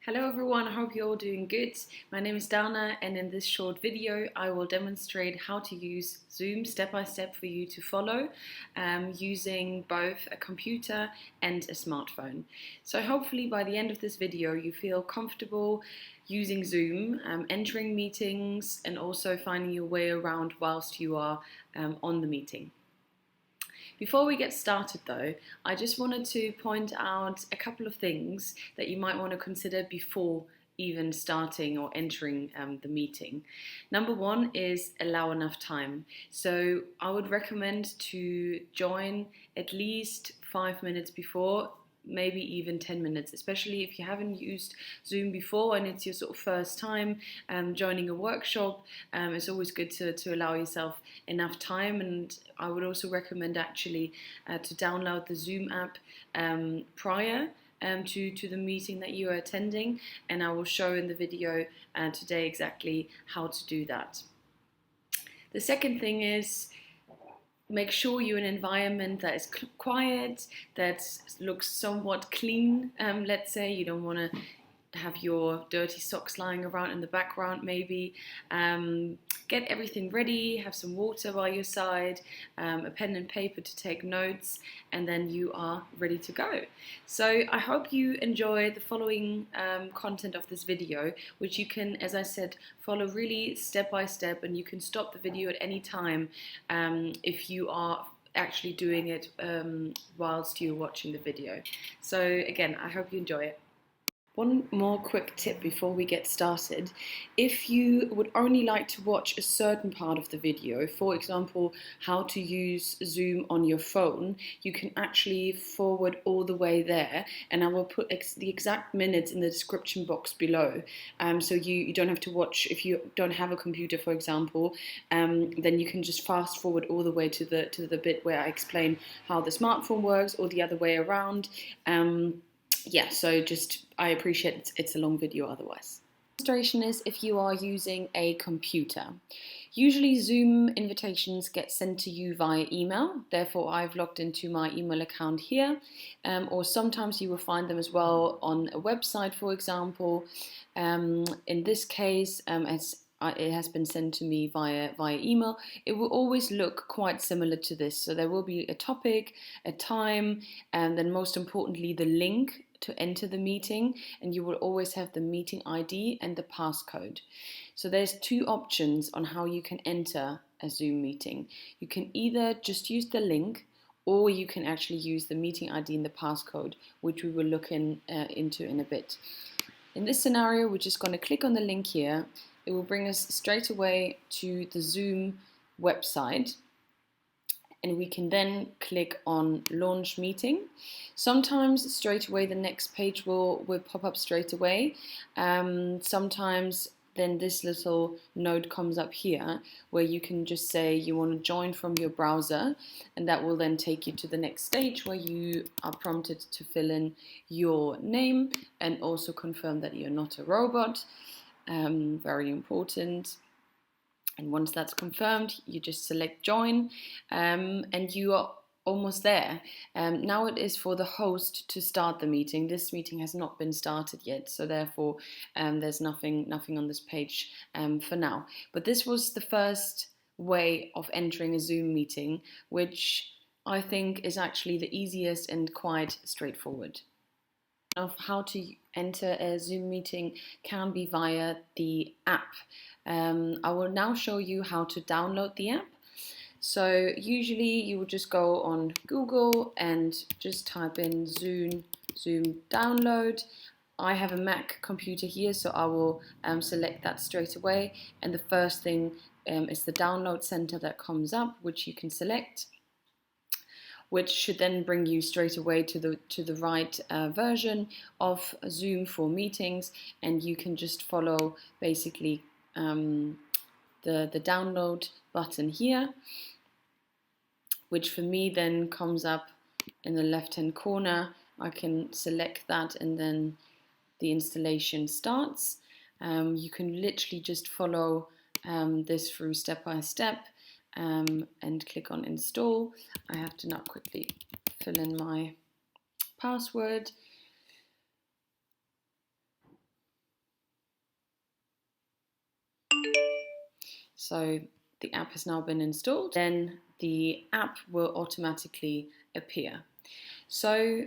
Hello everyone, I hope you're all doing good. My name is Dana and in this short video I will demonstrate how to use Zoom step by step for you to follow using both a computer and a smartphone. So hopefully by the end of this video you feel comfortable using Zoom, entering meetings and also finding your way around whilst you are on the meeting. Before we get started though, I just wanted to point out a couple of things that you might want to consider before even starting or entering the meeting. Number one is allow enough time. So I would recommend to join at least 5 minutes before, maybe even 10 minutes, especially if you haven't used Zoom before and it's your sort of first time joining a workshop. It's always good to allow yourself enough time, and I would also recommend actually to download the Zoom app prior to the meeting that you are attending, and I will show in the video today exactly how to do that. The second thing is make sure you're in an environment that is quiet, that looks somewhat clean. Let's say you don't want to have your dirty socks lying around in the background maybe. Get everything ready, have some water by your side, a pen and paper to take notes, and then you are ready to go. So I hope you enjoy the following content of this video, which you can, as I said, follow really step by step, and you can stop the video at any time if you are actually doing it whilst you're watching the video. So again, I hope you enjoy it. One more quick tip before we get started. If you would only like to watch a certain part of the video, for example, how to use Zoom on your phone, you can actually forward all the way there, and I will put the exact minutes in the description box below. So you don't have to watch, if you don't have a computer, for example, then you can just fast forward all the way to the bit where I explain how the smartphone works, or the other way around. Yeah, so I appreciate it's a long video otherwise. Demonstration is if you are using a computer. Usually Zoom invitations get sent to you via email, therefore I've logged into my email account here, or sometimes you will find them as well on a website, for example. In this case, as it has been sent to me via email, it will always look quite similar to this. So there will be a topic, a time, and then most importantly the link to enter the meeting, and you will always have the meeting ID and the passcode. So there's two options on how you can enter a Zoom meeting. You can either just use the link, or you can actually use the meeting ID and the passcode, which we will look into in a bit. In this scenario, we're just going to click on the link here. It will bring us straight away to the Zoom website, and we can then click on launch meeting. Sometimes straight away the next page will pop up straight away. Sometimes then this little note comes up here where you can just say you want to join from your browser, and that will then take you to the next stage where you are prompted to fill in your name and also confirm that you're not a robot. Very important. And once that's confirmed, you just select join, and you are almost there. Now it is for the host to start the meeting. This meeting has not been started yet, so therefore there's nothing on this page for now. But this was the first way of entering a Zoom meeting, which I think is actually the easiest and quite straightforward. Of how to enter a Zoom meeting can be via the app. I will now show you how to download the app. So usually you will just go on Google and just type in Zoom download. I have a Mac computer here, so I will select that straight away, and the first thing is the download center that comes up, which you can select, which should then bring you straight away to the right version of Zoom for meetings, and you can just follow basically the download button here, which for me then comes up in the left hand corner. I can select that and then the installation starts. You can literally just follow this through step by step. And click on install. I have to now quickly fill in my password. So the app has now been installed. Then the app will automatically appear. So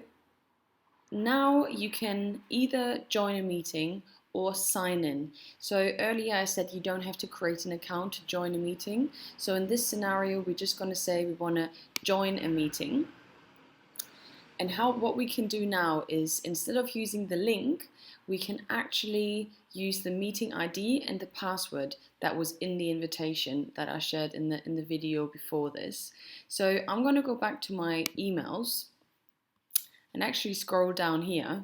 now you can either join a meeting or sign in. So earlier I said you don't have to create an account to join a meeting. So in this scenario, we're just going to say we want to join a meeting. And what we can do now is, instead of using the link, we can actually use the meeting ID and the password that was in the invitation that I shared in the video before this. So I'm going to go back to my emails and actually scroll down here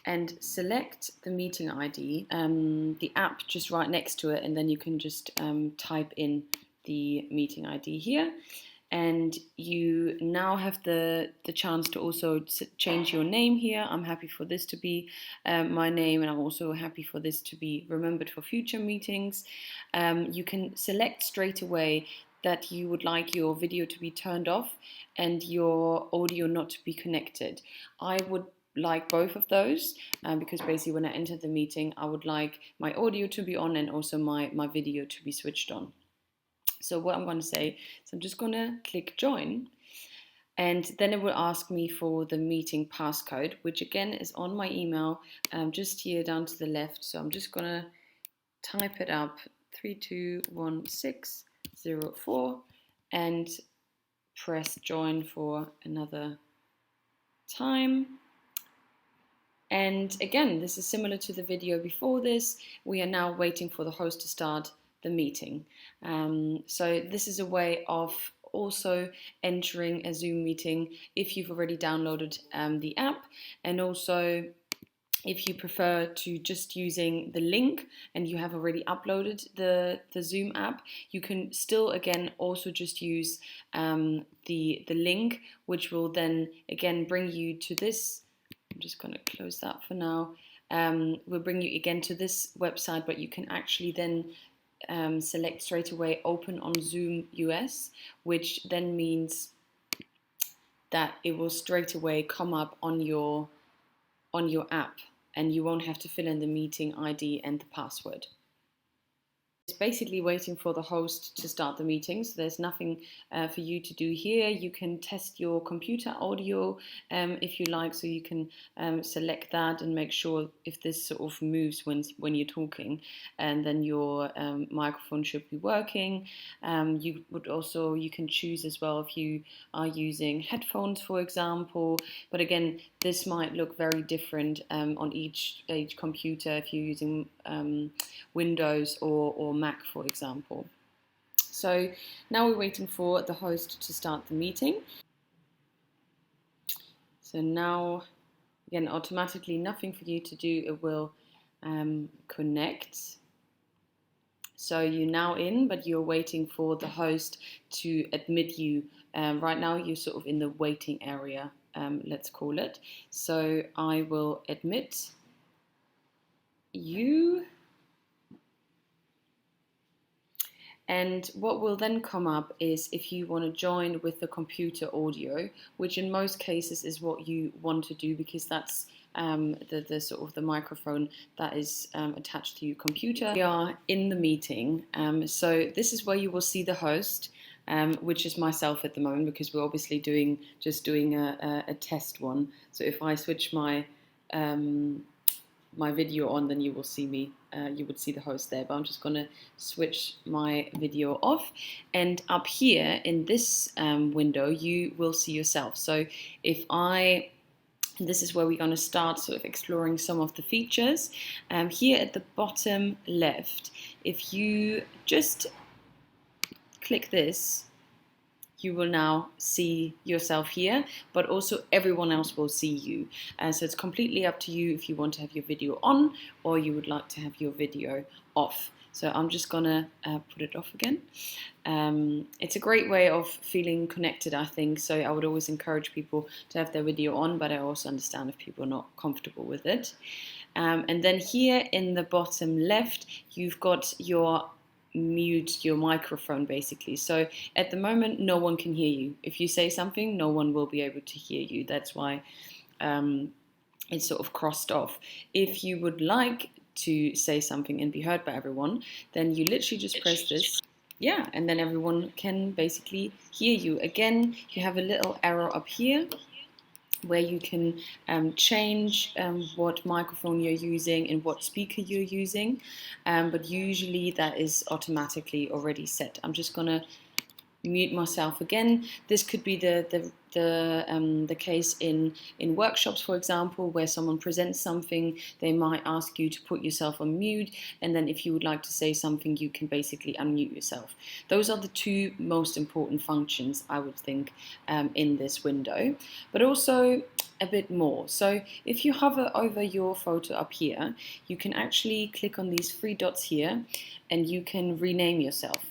and select the meeting ID, the app just right next to it, and then you can just type in the meeting ID here. And you now have the chance to also change your name here. I'm happy for this to be my name, and I'm also happy for this to be remembered for future meetings. You can select straight away that you would like your video to be turned off and your audio not to be connected. I would like both of those because basically when I enter the meeting, I would like my audio to be on and also my video to be switched on. So what I'm going to say is I'm just going to click join, and then it will ask me for the meeting passcode, which again is on my email, just here down to the left. So I'm just going to type it up, 321604, and press join for another time. And again, this is similar to the video before this. We are now waiting for the host to start the meeting. So this is a way of also entering a Zoom meeting if you've already downloaded the app, and also if you prefer to just using the link and you have already uploaded the Zoom app, you can still again also just use the link, which will then again bring you to this. I'm just going to close that for now. We'll bring you again to this website, but you can actually then select straight away open on Zoom US, which then means that it will straight away come up on your app, and you won't have to fill in the meeting ID and the password. It's basically waiting for the host to start the meeting, so there's nothing for you to do here. You can test your computer audio if you like, so you can select that and make sure if this sort of moves when you're talking, and then your microphone should be working. You can choose as well if you are using headphones, for example, but again, this might look very different on each computer if you're using Windows or Mac, for example. So now we're waiting for the host to start the meeting. So now, again, automatically nothing for you to do, it will connect. So you're now in, but you're waiting for the host to admit you. Right now you're sort of in the waiting area, let's call it. So I will admit you. And what will then come up is if you want to join with the computer audio, which in most cases is what you want to do because that's the sort of the microphone that is attached to your computer. We are in the meeting, so this is where you will see the host, which is myself at the moment because we're obviously doing a test one. So if I switch my video on, then you will see me, you would see the host there, but I'm just going to switch my video off, and up here in this window you will see yourself. So this is where we're going to start sort of exploring some of the features. Here at the bottom left, if you just click this, you will now see yourself here, but also everyone else will see you. So it's completely up to you if you want to have your video on or you would like to have your video off. So I'm just gonna put it off again. It's a great way of feeling connected, I think. So I would always encourage people to have their video on, but I also understand if people are not comfortable with it. And then here in the bottom left, you've got your mute your microphone basically. So at the moment no one can hear you. If you say something, no one will be able to hear you. That's why it's sort of crossed off. If you would like to say something and be heard by everyone, then you literally just press this. Yeah, and then everyone can basically hear you. Again, you have a little arrow up here where you can change what microphone you're using and what speaker you're using, but usually that is automatically already set. I'm just gonna mute myself again. This could be the case in workshops, for example, where someone presents something. They might ask you to put yourself on mute, and then if you would like to say something, you can basically unmute yourself. Those are the two most important functions, I would think, in this window, but also a bit more. So if you hover over your photo up here, you can actually click on these three dots here and you can rename yourself.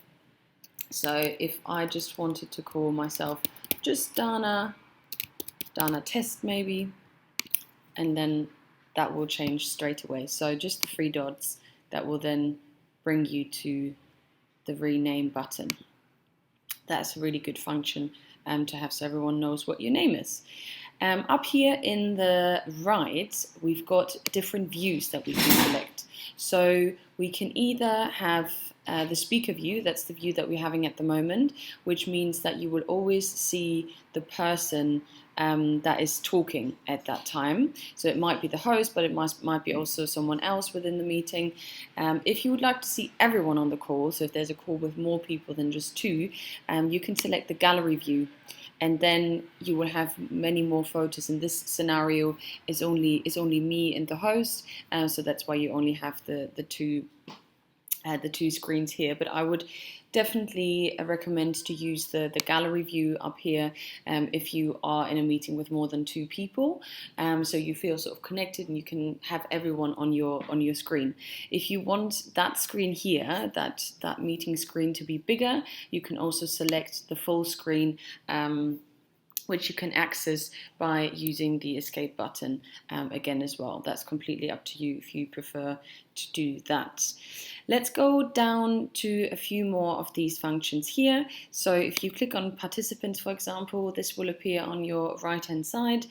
So if I just wanted to call myself just Dana Test maybe, and then that will change straight away. So just the three dots, that will then bring you to the rename button. That's a really good function to have, so everyone knows what your name is. Up here in the right, we've got different views that we can select. So we can either have the speaker view, that's the view that we're having at the moment, which means that you will always see the person that is talking at that time. So it might be the host, but it might be also someone else within the meeting. If you would like to see everyone on the call, so if there's a call with more people than just two, you can select the gallery view. And then you will have many more photos. In this scenario, is only me and the host, so that's why you only have the two screens here. But I would definitely recommend to use the gallery view up here if you are in a meeting with more than two people, so you feel sort of connected and you can have everyone on your screen. If you want that screen here, that meeting screen, to be bigger, you can also select the full screen, which you can access by using the escape button again as well. That's completely up to you if you prefer to do that. Let's go down to a few more of these functions here. So if you click on participants, for example, this will appear on your right hand side,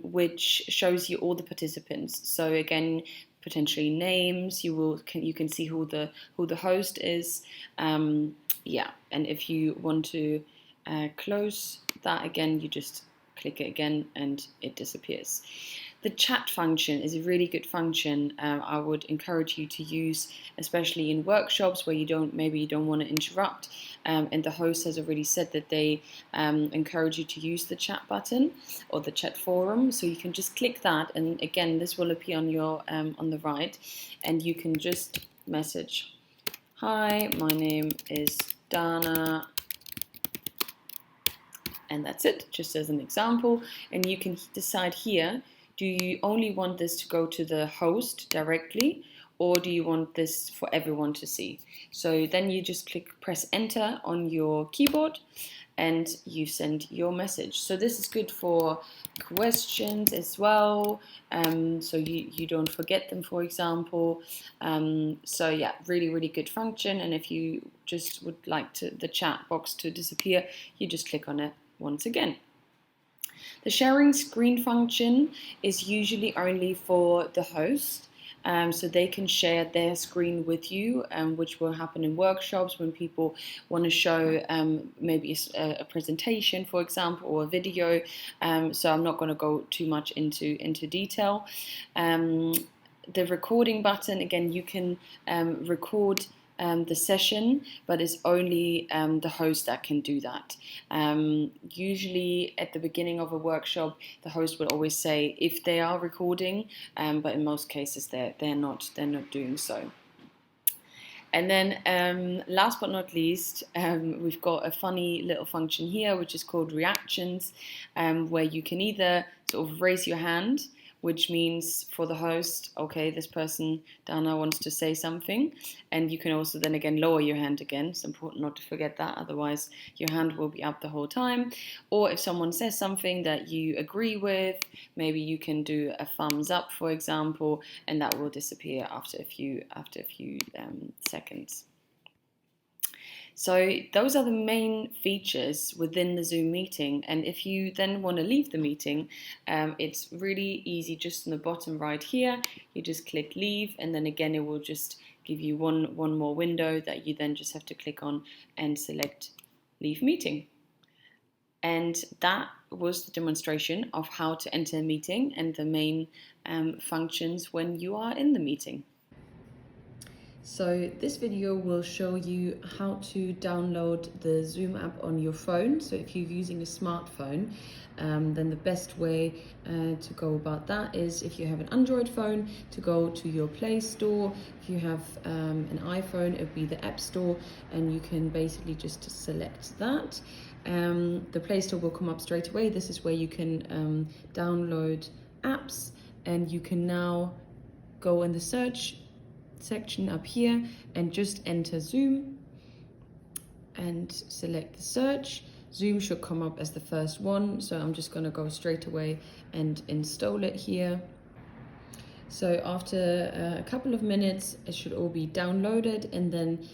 which shows you all the participants. So again, potentially names, you can see who the host is. Yeah, and if you want to close that again, you just click it again and it disappears. The chat function is a really good function. I would encourage you to use, especially in workshops where maybe you don't want to interrupt, and the host has already said that they encourage you to use the chat button or the chat forum. So you can just click that, and again, this will appear on your on the right, and you can just message, "Hi, my name is Dana," and that's it, just as an example. And you can decide here, do you only want this to go to the host directly, or do you want this for everyone to see? So then you just press enter on your keyboard and you send your message. So this is good for questions as well, so you don't forget them, for example. So yeah, really good function. And if you just would like the chat box to disappear, you just click on it once again. The sharing screen function is usually only for the host, so they can share their screen with you, which will happen in workshops when people want to show maybe a presentation, for example, or a video. So I'm not going to go too much into detail. The recording button, again, you can record the session, but it's only the host that can do that. Usually at the beginning of a workshop, the host will always say if they are recording, but in most cases they're not doing so. And then last but not least, we've got a funny little function here, which is called reactions, where you can either sort of raise your hand, which means for the host, okay, this person, Dana, wants to say something. And you can also then again lower your hand again. It's important not to forget that, otherwise your hand will be up the whole time. Or if someone says something that you agree with, maybe you can do a thumbs up, for example, and that will disappear after a few seconds. So those are the main features within the Zoom meeting. And if you then want to leave the meeting, it's really easy. Just on the bottom right here, you just click leave, and then again it will just give you one more window that you then just have to click on and select leave meeting. And that was the demonstration of how to enter a meeting and the main functions when you are in the meeting. So this video will show you how to download the Zoom app on your phone. So if you're using a smartphone, then the best way to go about that is, if you have an Android phone, to go to your Play Store. If you have an iPhone, it would be the App Store, and you can basically just select that. The Play Store will come up straight away. This is where you can download apps, and you can now go in the search section up here and just enter Zoom and select the search. Zoom should come up as the first one, so I'm just going to go straight away and install it here. So after a couple of minutes, it should all be downloaded, and then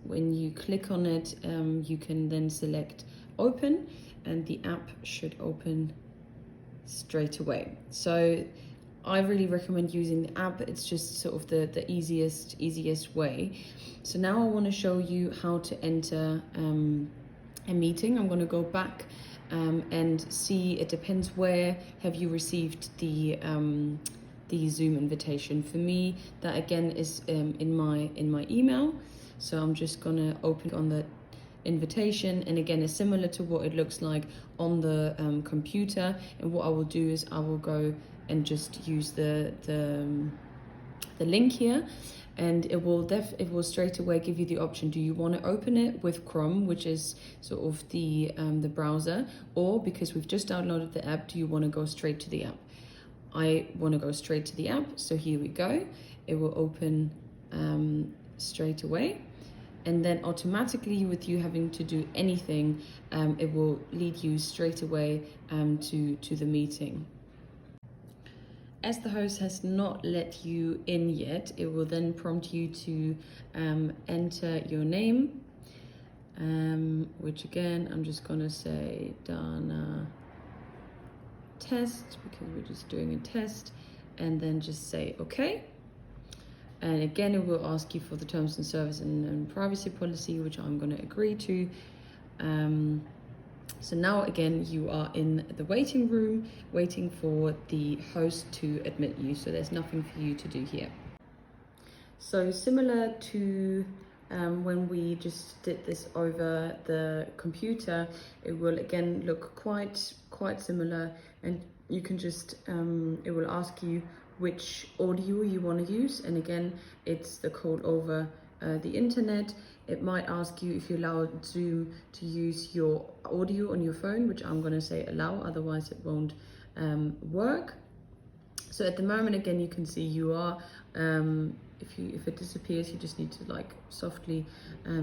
when you click on it, you can then select open, and the app should open straight away. So I really recommend using the app. It's just sort of the easiest way. So now I want to show you how to enter a meeting. I'm going to go back and see, it depends where have you received the Zoom invitation. For me, that again is in my email. So I'm just going to open on the invitation, and again it's similar to what it looks like on the computer. And what I will do is I will go and just use the link here, and it will straight away give you the option: do you want to open it with Chrome, which is sort of the browser, or because we've just downloaded the app, do you want to go straight to the app? I want to go straight to the app, so here we go. It will open straight away, and then automatically, with you having to do anything, it will lead you straight away to the meeting. As the host has not let you in yet, it will then prompt you to enter your name, which again, I'm just going to say Dana Test, because we're just doing a test, and then just say OK. And again, it will ask you for the terms and service and privacy policy, which I'm going to agree to. So now again, you are in the waiting room, waiting for the host to admit you. So there's nothing for you to do here. So similar to when we just did this over the computer, it will again look quite similar, and you can just, it will ask you which audio you want to use. And again, it's the call over the internet. It might ask you if you allow Zoom to use your audio on your phone, which I'm going to say allow, otherwise it won't work. So at the moment, again, you can see you are, if it disappears, you just need to like softly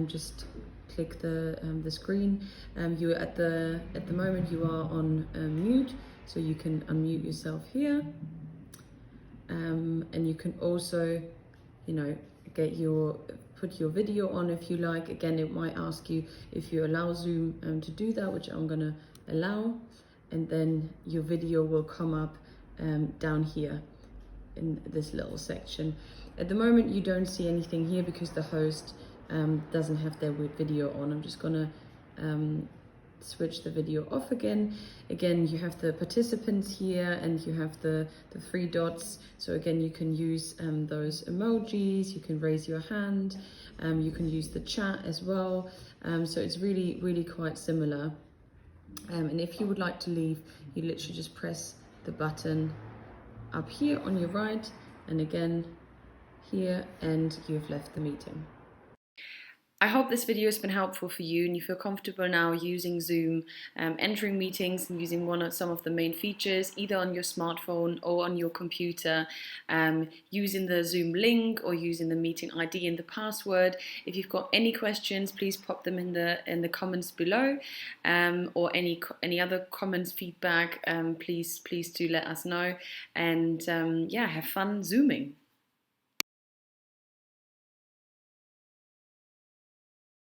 just click the screen. You at the moment you are on mute, so you can unmute yourself here, and you can also, put your video on if you like. Again, it might ask you if you allow Zoom to do that, which I'm gonna allow, and then your video will come up down here in this little section. At the moment, you don't see anything here because the host doesn't have their video on. I'm just gonna switch the video off again. Again, you have the participants here, and you have the three dots. So again, you can use those emojis, you can raise your hand, you can use the chat as well. So it's really quite similar. And if you would like to leave, you literally just press the button up here on your right, and again here, and you've left the meeting. I hope this video has been helpful for you and you feel comfortable now using Zoom, entering meetings and using some of the main features, either on your smartphone or on your computer, using the Zoom link or using the meeting ID and the password. If you've got any questions, please pop them in the comments below, or any other comments, feedback, please do let us know. And yeah, have fun Zooming.